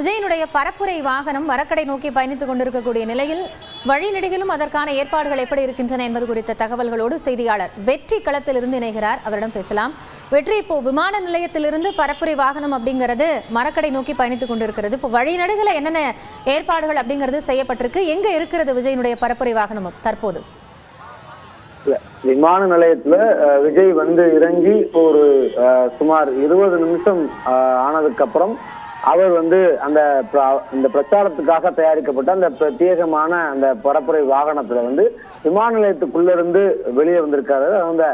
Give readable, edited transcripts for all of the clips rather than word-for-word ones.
விஜயனுடைய பரப்புரை வாகனம் வரக்கடை நோக்கி பயணித்துக் கொண்டிருக்கக்கூடிய நிலையில் வழிநெடுகிலும் அதற்கான ஏற்பாடுகள் எப்படி இருக்கின்றன என்பது குறித்த தகவல்களோடு செய்தியாளர் வெற்றி களத்திலிருந்து இணைகிறார். அவரிடம் பேசலாம். வெற்றி, இப்போ விமான நிலையத்திலிருந்து பரப்புரை வாகனம் அப்படிங்கிறது மரக்கடை நோக்கி பயணித்துக் கொண்டிருக்கிறது. இப்போ வழிநெடுகில என்னென்ன ஏற்பாடுகள் அப்படிங்கிறது செய்யப்பட்டிருக்கு? எங்க இருக்கிறது விஜயனுடைய பரப்புரை வாகனம் தற்போது? விமான நிலையத்துல விஜய் வந்து இறங்கி ஒரு சுமார் 20 நிமிஷம் ஆனதுக்கு அப்புறம் அவர் வந்து இந்த பிரச்சாரத்துக்காக தயாரிக்கப்பட்ட அந்த பிரத்யேகமான அந்த பரப்புரை வாகனத்துல வந்து விமான நிலையத்துக்குள்ள இருந்து வெளியே வந்திருக்காரு. அந்த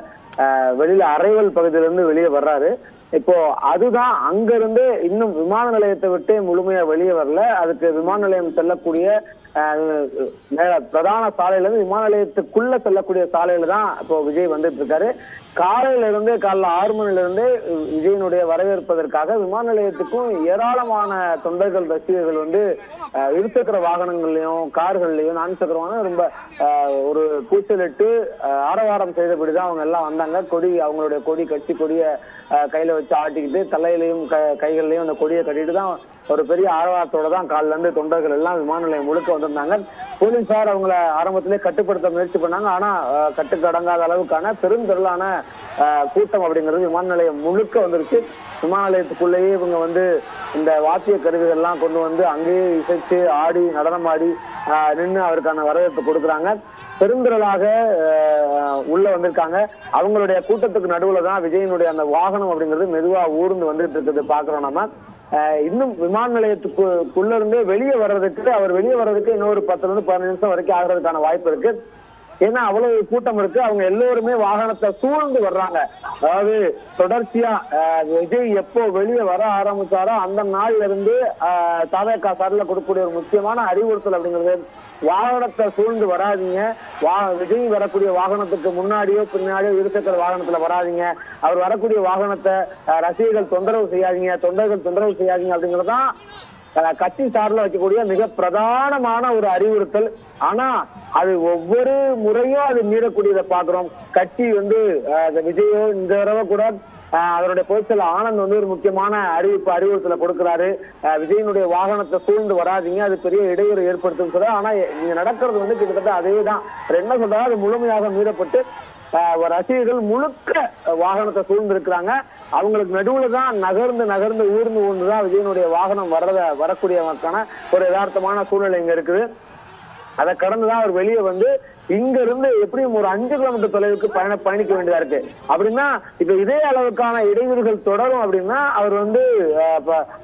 வெளியில அரைவல் பகுதியிலிருந்து வெளியே வர்றாரு. இப்போ அதுதான் அங்க இருந்து இன்னும் விமான நிலையத்தை விட்டு முழுமையா வெளியே வரல. அதுக்கு விமான நிலையம் செல்லக்கூடிய பிரதான சாலையில இருந்து விமான நிலையத்துக்குள்ள செல்லக்கூடிய சாலையில தான் இப்போ விஜய் வந்துட்டு இருக்காரு. காலையில 6 மணில இருந்து விஜயனுடைய வரவேற்பதற்காக விமான நிலையத்துக்கும் ஏராளமான தொண்டர்கள் ரசிகர்கள் வந்து இருசக்கர வாகனங்கள்லயும் கார்கள்லயும் 4 சக்கர வாகனம் ரொம்ப ஒரு கூச்சலிட்டு ஆரவாரம் செய்தபடிதான் அவங்க எல்லாம் வந்தாங்க. அவங்களுடைய கொடி கட்சி கொடிய கையில வச்சு ஆட்டிக்கிட்டு தலையிலையும் கைகள்லயும் அந்த கொடியை கட்டிட்டு தான் ஒரு பெரிய ஆரவாரத்தோட தான் காலில இருந்து தொண்டர்கள் எல்லாம் விமான நிலையம் முழுக்க வந்திருந்தாங்க. போலீசார் அவங்கள ஆரம்பத்திலே கட்டுப்படுத்த முயற்சி பண்ணாங்க. ஆனா கட்டுக்கடங்காத அளவுக்கான பெருந்திரளான கூட்டம் அப்படிங்கிறது விமான நிலையம் முழுக்க வந்துருச்சு. விமான நிலையத்துக்குள்ளேயே இவங்க வந்து இந்த வாத்திய கருவிகள் எல்லாம் கொண்டு வந்து அங்கேயே இசைச்சு ஆடி நடனம் ஆடி நின்று அவருக்கான வரவேற்பு கொடுக்குறாங்க. பெருந்திரளாக உள்ள வந்திருக்காங்க. அவங்களுடைய கூட்டத்துக்கு நடுவுல தான் விஜயனுடைய அந்த வாகனம் அப்படிங்கிறது மெதுவா ஊர்ந்து வந்துட்டு இருக்குது பாக்குறோம் நம்ம. இன்னும் விமான நிலையத்துக்குள்ள இருந்தே அவர் வெளியே வர்றதுக்கு இன்னொரு 10 to 15 நிமிஷம் வரைக்கும் ஆகிறதுக்கான வாய்ப்பு இருக்கு. ஏன்னா அவ்வளவு கூட்டம் இருக்கு. அவங்க எல்லோருமே வாகனத்தை சூழ்ந்து வர்றாங்க. அதாவது தொடர்ச்சியா விஜய் எப்போ வெளியே வர ஆரம்பிச்சாரோ அந்த நாள்ல இருந்து தாவேகா சார்ல கொடுக்கக்கூடிய ஒரு முக்கியமான அறிவுறுத்தல் அப்படிங்கிறது, வாகனத்தை சூழ்ந்து வராதிங்க. விஜய் வரக்கூடிய வாகனத்துக்கு முன்னாடியோ பின்னாடியோ இருசக்கர வாகனத்துல வராதிங்க. அவர் வரக்கூடிய வாகனத்தை ரசிகர்கள் தொந்தரவு செய்யாதீங்க அப்படிங்கறதுதான் கட்சி சார்ல வைக்கக்கூடிய மிக பிரதானமான ஒரு அறிவுறுத்தல். ஆனா அது ஒவ்வொரு முறையும் அது மீறக்கூடியதை பாக்குறோம். கட்சி வந்து விஜயோ இந்த தடவை கூட அவருடைய பொதுச்செயலர் ஆனந்த் வந்து ஒரு முக்கியமான அறிவுறுத்தலை கொடுக்கிறாரு. விஜயனுடைய வாகனத்தை சூழ்ந்து வராதிங்க, அது பெரிய இடையூறு ஏற்படுத்தும் சொல்ற. ஆனா இங்க நடக்கிறது வந்து கிட்டத்தட்ட அதே தான். என்ன சொல்றாங்க, அது முழுமையாக மீறப்பட்டு ரசிகர்கள் முழுக்க வாகனத்தை சூழ்ந்து இருக்கிறாங்க. அவங்களுக்கு நடுவுல தான் நகர்ந்து ஊர்ந்துதான் விஜயனுடைய வாகனம் வரக்கூடியவருக்கான ஒரு யதார்த்தமான சூழ்நிலை இங்க இருக்குது. அதை கடந்துதான் அவர் வெளியே வந்து இங்க இருந்து எப்படியும் ஒரு 5 கிலோமீட்டர் தொலைவுக்கு பயணிக்க வேண்டியதா இருக்கு. அப்படின்னா இப்ப இதே அளவுக்கான இடையூறுகள் தொடரும் அப்படின்னா அவர் வந்து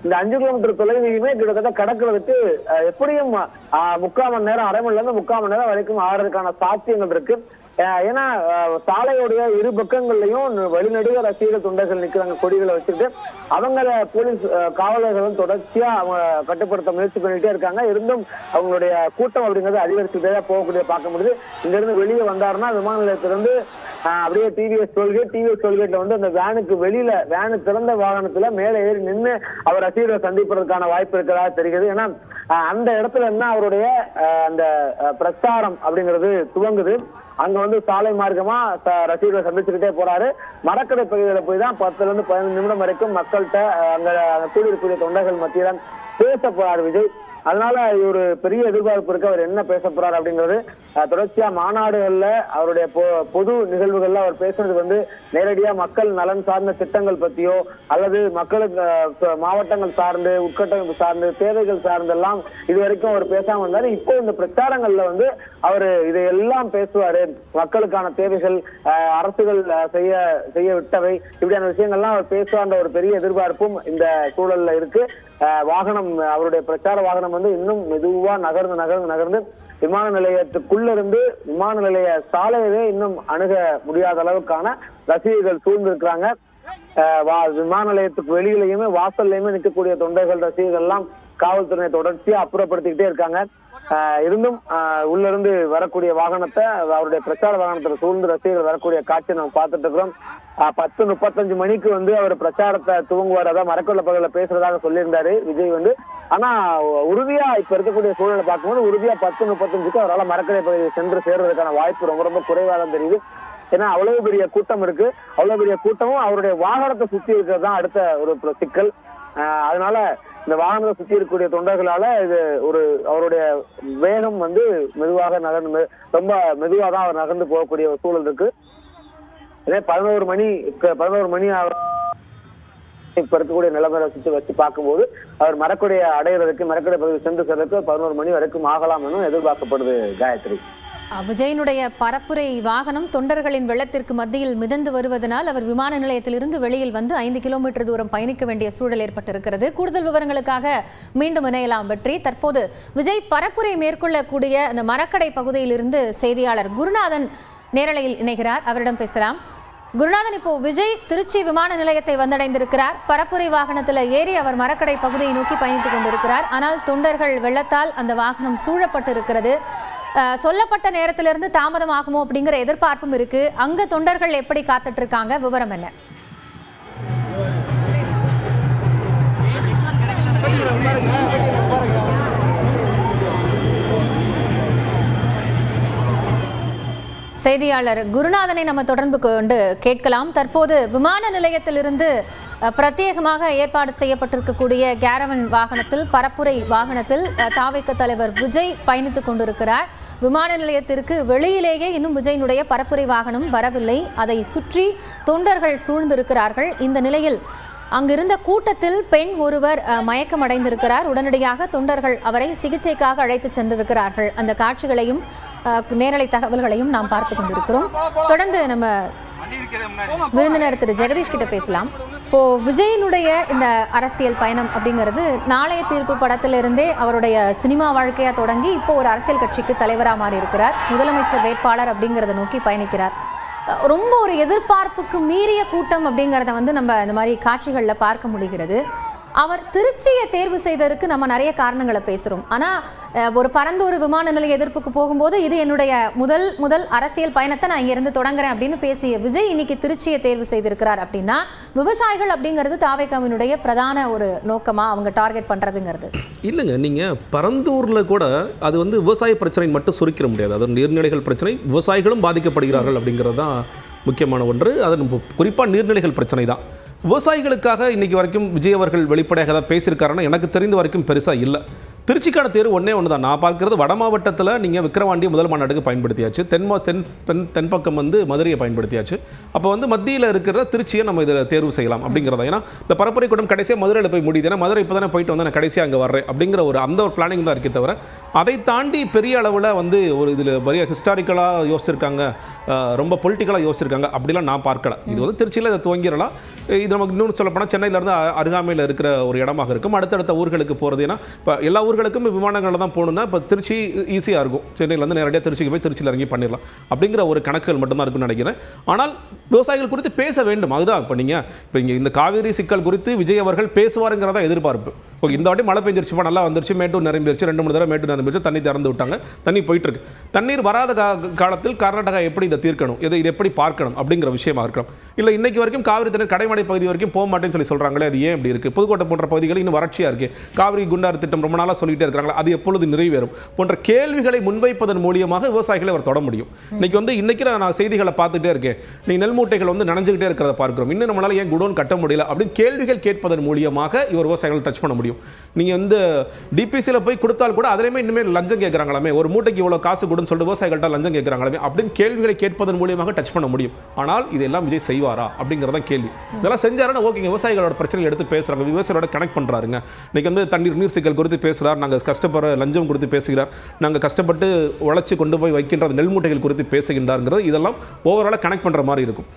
இந்த 5 கிலோமீட்டர் தொலைவையுமே கிட்டத்தட்ட கடக்கிறதுக்கு எப்படியும் 3/4 மணி நேரம், அரை மணில இருந்து 3/4 மணி நேரம் வரைக்கும் ஆறதுக்கான சாத்தியங்கள் இருக்கு. ஏன்னா சாலையுடைய இரு பக்கங்கள்லயும் வழிநடுக ரசிகர்கள் தொண்டர்கள் நிக்கிறாங்க கொடிகளை வச்சுட்டு. அவங்கள போலீஸ் காவலர்களும் தொடர்ச்சியா அவங்க கட்டுப்படுத்த முயற்சி பண்ணிட்டே இருக்காங்க. இருந்தும் அவங்களுடைய கூட்டம் அப்படிங்கிறது அதிகரிச்சுட்டே போகக்கூடிய பார்க்க முடியுது. இங்க இருந்து வெளியே வந்தாருன்னா விமான நிலையத்திலிருந்து அப்படியே டிவிஎஸ் டோல்கேட்ல வந்து அந்த வேனு திறந்த வாகனத்துல மேலே ஏறி நின்று அவர் ரசிகர்களை சந்திப்பதற்கான வாய்ப்பு இருக்கிறதா தெரிகிறது. ஏன்னா அந்த இடத்துல என்ன அவருடைய அந்த பிரச்சாரம் அப்படிங்கிறது துவங்குது. அங்க வந்து சாலை மார்க்கமா ரசிகர்களை சந்திச்சுக்கிட்டே போறாரு. மரக்கடை பகுதியில போய் தான் 10 to 15 நிமிடம் வரைக்கும் மக்கள்கிட்ட அங்க கூடியிருக்கூடிய தொண்டர்கள் மத்தியில பேச போறாரு விஜய். அதனால ஒரு பெரிய எதிர்பார்ப்பு இருக்கு. அவர் என்ன பேச போறாரு அப்படிங்கிறது தொடர்ச்சியா மாநாடுகள்ல அவருடைய பொது நிகழ்வுகள்ல அவர் பேசுறது வந்து நேரடியா மக்கள் நலன் சார்ந்த திட்டங்கள் பத்தியோ அல்லது மக்களுக்கு மாவட்டங்கள் சார்ந்து உட்கட்டமைப்பு சார்ந்து தேவைகள் சார்ந்தெல்லாம் இது வரைக்கும் அவர் பேசாம இருந்தாரு. இப்போ இந்த பிரச்சாரங்கள்ல வந்து அவரு இதையெல்லாம் பேசுவாரு. மக்களுக்கான தேவைகள், அரசுகள் செய்ய விட்டவை, இப்படியான விஷயங்கள்லாம் அவர் பேசுவார்ன்ற ஒரு பெரிய எதிர்பார்ப்பும் இந்த சூழல்ல இருக்கு. அவருடைய பிரச்சார வாகனம் வந்து இன்னும் மெதுவா நகர்ந்து விமான நிலையத்துக்குள்ள இருந்து விமான நிலைய சாலையவே இன்னும் அணுக முடியாத அளவுக்கான ரசிகர்கள் சூழ்ந்திருக்கிறாங்க. விமான நிலையத்துக்கு வெளியிலையுமே வாசல்லையுமே நிற்கக்கூடிய தொண்டர்கள் ரசிகர்கள் எல்லாம் காவல்துறையை தொடர்ச்சியா அப்புறப்படுத்திக்கிட்டே இருக்காங்க. இருந்தும் உள்ள இருந்து வரக்கூடிய வாகனத்தை அவருடைய பிரச்சார வாகனத்துல சூழ்ந்து ரசிகர்கள் வரக்கூடிய காட்சி நம்ம பார்த்துட்டு இருக்கிறோம். 10:35 மணிக்கு வந்து அவர் பிரச்சாரத்தை துவங்குவார். அதான் மரக்கொள்ள பகுதியில் பேசுறதாக சொல்லியிருந்தாரு விஜய் வந்து. ஆனா உறுதியா இப்ப இருக்கக்கூடிய சூழலை பார்க்கும்போது உறுதியா 10:35க்கு அவரால் மரக்கடை பகுதியை சென்று சேர்வதற்கான வாய்ப்பு ரொம்ப குறைவாக தெரியுது. ஏன்னா அவ்வளவு பெரிய கூட்டம் இருக்கு. அவ்வளவு பெரிய கூட்டமும் அவருடைய வாகனத்தை சுத்தி இருக்கிறது தான் அடுத்த ஒரு சிக்கல். அதனால இந்த வாகனத்தை சுற்றி இருக்கக்கூடிய தொண்டர்களால இது அவருடைய வேகம் வந்து மெதுவாக ரொம்ப மெதுவாக தான் அவர் நகர்ந்து போகக்கூடிய ஒரு சூழல் இருக்கு. இதே 11 மணி இப்ப இருக்கக்கூடிய நிலைமையை வச்சு பார்க்கும்போது அவர் மரக்குடைய அடையிறதுக்கு மரக்குடைய பகுதி சென்று செல்றதுக்கு 11 மணி வரைக்கும் ஆகலாம் என எதிர்பார்க்கப்படுது. காயத்ரி, விஜயனுடைய பரப்புரை வாகனம் தொண்டர்களின் வெள்ளத்திற்கு மத்தியில் மிதந்து வருவதனால் அவர் விமான நிலையத்திலிருந்து வெளியில் வந்து 5 கிலோமீட்டர் தூரம் பயணிக்க வேண்டிய சூழல் ஏற்பட்டிருக்கிறது. கூடுதல் விவரங்களுக்காக மீண்டும் இணையலாம் வெற்றி. தற்போது விஜய் பரப்புரை மேற்கொள்ளக்கூடிய அந்த மரக்கடை பகுதியிலிருந்து செய்தியாளர் குருநாதன் நேரலையில் இணைகிறார், அவரிடம் பேசலாம். குருநாதன், இப்போ விஜய் திருச்சி விமான நிலையத்தை வந்தடைந்திருக்கிறார். பரப்புரை வாகனத்தில் ஏறி அவர் மரக்கடை பகுதியை நோக்கி பயணித்துக் கொண்டிருக்கிறார். ஆனால் தொண்டர்கள் வெள்ளத்தால் அந்த வாகனம் சூழப்பட்டு இருக்கிறது. சொல்லப்பட்ட நேரத்திலிருந்து தாமதம் ஆகுமோ அப்படிங்கிற எதிர்பார்ப்பும் இருக்கு. அங்க தொண்டர்கள் எப்படி காத்துட்டு இருக்காங்க, விவரம் என்ன? செய்தியாளர் குருநாதனை நம்ம தொடர்பு கொண்டு கேட்கலாம். தற்போது விமான நிலையத்திலிருந்து பிரத்யேகமாக ஏற்பாடு செய்யப்பட்டிருக்கக்கூடிய கேரவன் வாகனத்தில் பரப்புரை வாகனத்தில் தாவேக தலைவர் விஜய் பயணித்துக் கொண்டிருக்கிறார். விமான நிலையத்திற்கு வெளியிலேயே இன்னும் விஜயினுடைய பரப்புரை வாகனம் வரவில்லை. அதை சுற்றி தொண்டர்கள் சூழ்ந்திருக்கிறார்கள். இந்த நிலையில் அங்கிருந்த கூட்டத்தில் பெண் ஒருவர் மயக்கமடைந்திருக்கிறார். உடனடியாக தொண்டர்கள் அவரை சிகிச்சைக்காக அழைத்து சென்றிருக்கிறார்கள். அந்த காட்சிகளையும் நேரலை தகவல்களையும் நாம் பார்த்து கொண்டிருக்கிறோம். தொடர்ந்து நம்ம விருந்தினர் திரு ஜெகதீஷ் கிட்ட பேசலாம். இப்போ விஜயினுடைய இந்த அரசியல் பயணம் அப்படிங்கிறது நாளைய தீர்ப்பு படத்திலிருந்தே அவருடைய சினிமா வாழ்க்கையா தொடங்கி இப்போ ஒரு அரசியல் கட்சிக்கு தலைவராக மாறி இருக்கிறார். முதலமைச்சர் வேட்பாளர் அப்படிங்கிறத நோக்கி பயணிக்கிறார். ரொம்ப ஒரு எதிர்பார்ப்புக்கு மீறிய கூட்டம் அப்படிங்கிறத வந்து நம்ம இந்த மாதிரி காட்சிகளில் பார்க்க முடிகிறது. அவர் திருச்சியை தேர்வு செய்ததற்கு நம்ம நிறைய காரணங்களை பேசுகிறோம். ஆனால் ஒரு பரந்தூர் விமான நிலைய எதிர்ப்புக்கு போகும்போது இது என்னுடைய முதல் அரசியல் பயணத்தை நான் இங்கிருந்து தொடங்குறேன் அப்படின்னு பேசிய விஜய் இன்னைக்கு திருச்சியை தேர்வு செய்திருக்கிறார். அப்படின்னா விவசாயிகள் அப்படிங்கிறது தாவேகாவினுடைய பிரதான ஒரு நோக்கமா அவங்க டார்கெட் பண்ணுறதுங்கிறது இல்லைங்க. நீங்கள் பரந்தூரில் கூட அது வந்து விவசாய பிரச்சனை மட்டும் சுருக்கிற முடியாது. அது நீர்நிலைகள் பிரச்சனை, விவசாயிகளும் பாதிக்கப்படுகிறார்கள் அப்படிங்கிறது தான் முக்கியமான ஒன்று. அது குறிப்பாக நீர்நிலைகள் பிரச்சனை தான். விவசாயிகளுக்காக இன்னைக்கு வரைக்கும் விஜய் அவர்கள் வெளிப்படையாக தான் பேசியிருக்காருன்னா எனக்கு தெரிந்த வரைக்கும் பெருசாக இல்லை. திருச்சிக்கான தேர்வு ஒன்று தான். நான் பார்க்குறது வட மாவட்டத்தில் நீங்கள் விக்கிரவாண்டியை முதல் மாநாட்டுக்கு பயன்படுத்தியாச்சு, தென்பக்கம் வந்து மதுரையை பயன்படுத்தியாச்சு. அப்போ வந்து மத்தியில் இருக்கிற திருச்சியை நம்ம இதில் தேர்வு செய்யலாம் அப்படிங்கிறதா. ஏன்னா இந்த பரப்புரை கூட்டம் கடைசியாக மதுரையில் போய் முடியுது. ஏன்னா மதுரை இப்போ தானே போயிட்டு வந்து நான் கடைசியாக அங்கே வர்றேன் அப்படிங்கிற அந்த ஒரு பிளானிங் தான் இருக்கே தவிர அதை தாண்டி பெரிய அளவில் வந்து ஒரு இதில் பெரிய ஹிஸ்டாரிக்கலாக யோசிச்சிருக்காங்க, ரொம்ப பொலிட்டிக்கலாக யோசிச்சிருக்காங்க அப்படிலாம் நான் பார்க்கல. இது வந்து திருச்சியில் இதை துவங்கிடலாம். இது நமக்கு இன்னொன்று சொல்லப்போனால் சென்னையிலேருந்து அருகாமையில் இருக்கிற ஒரு இடமாக இருக்கும். அடுத்தடுத்த ஊர்களுக்கு போகிறது, ஏன்னா இப்போ எல்லா ஊர்களுக்கும் விமானங்களில் தான் போகணுன்னா இப்போ திருச்சி ஈஸியாக இருக்கும். சென்னையிலேருந்து நேரடியாக திருச்சிக்கு போய் திருச்சியில் இறங்கி பண்ணிடலாம் அப்படிங்கிற ஒரு கணக்குகள் மட்டும்தான் இருக்குன்னு நினைக்கிறேன். ஆனால் விவசாயிகள் குறித்து பேச வேண்டும். அதுதான் இப்போ இங்கே இந்த காவிரி சிக்கல் குறித்து விஜய் அவர்கள் பேசுவாருங்கிறதா எதிர்பார்ப்பு. ஓகே, இந்த வாட்டி மழை பெஞ்சிருச்சுப்பா, நல்லா வந்துருச்சு, மேட்டூர் நிரம்பிருச்சு, 2-3 தடவை மேட்டூர் நிரம்பிருச்சு, தண்ணி திறந்து விட்டாங்க, தண்ணி போயிட்டு இருக்கு. தண்ணீர் வராத காலத்தில் கர்நாடகா எப்படி இதை தீர்க்கணும், இது எப்படி பார்க்கணும் அப்படிங்கிற விஷயமா இருக்கலாம். இல்லை இன்னைக்கு வரைக்கும் காவிரி தண்ணீர் கடைமடை பகுதி வரைக்கும் போக மாட்டேன்னு சொல்றாங்களே, அது ஏன் இப்படி இருக்கு? புதுக்கோட்டை போன்ற பகுதிகள் இன்னும் வறட்சியா இருக்கு. காவிரி குண்டாறு திட்டம் ரொம்ப நாளாக சொல்லிட்டே இருக்கிறாங்களா, அது எப்பொழுது நிறைவேறும் போன்ற கேள்விகளை முன்வைப்பதன் மூலியமாக விவசாயிகளை அவர் தொட முடியும். இன்னைக்கு நான் செய்திகளை பார்த்துட்டே இருக்கேன், நீ நெல் மூட்டைகள் வந்து நனைஞ்சுக்கிட்டே இருக்கிறத பார்க்கிறோம், இன்னும் நம்மளால ஏன் குடோன் கட்ட முடியல அப்படின்னு கேள்விகள் கேட்பதன் மூலியமாக இவர் விவசாயிகளை டச் பண்ண முடியும். நீங்க வந்து டிபிசில போய் கொடுத்தால் கூட அதிலேயுமே இனிமேல் லஞ்சம் கேட்கறாங்களாமே, ஒரு மூட்டைக்கு இவ்வளவு காசு கொடுன்னு சொல்லிட்டு விவசாயிகள்ட்ட லஞ்சம் கேட்கறாங்களாமே அப்படின்னு கேள்விகளை கேட்பதன் மூலியமாக டச் பண்ண முடியும். ஆனால் இதெல்லாம் விஜய் செய்வாரா அப்படிங்கறத கேள்வி. இதெல்லாம் செஞ்சாருன்னா ஓகேங்க, விவசாயிகளோட பிரச்சனைகள் எடுத்து பேசுறாங்க, விவசாயிகளோட கனெக்ட் பண்றாருங்க. இன்னைக்கு வந்து நீர் சிக்கல் குறித்து பேசுறார், நாங்க கஷ்டப்படுற லஞ்சம் குறித்து பேசுகிறார், நாங்க கஷ்டப்பட்டு உழைச்சு கொண்டு போய் வைக்கின்ற நெல் மூட்டைகள் குறித்து பேசுகின்றார்ங்கிறது இதெல்லாம் ஓவராலா கனெக்ட் பண்ற மாதிரி இருக்கும்.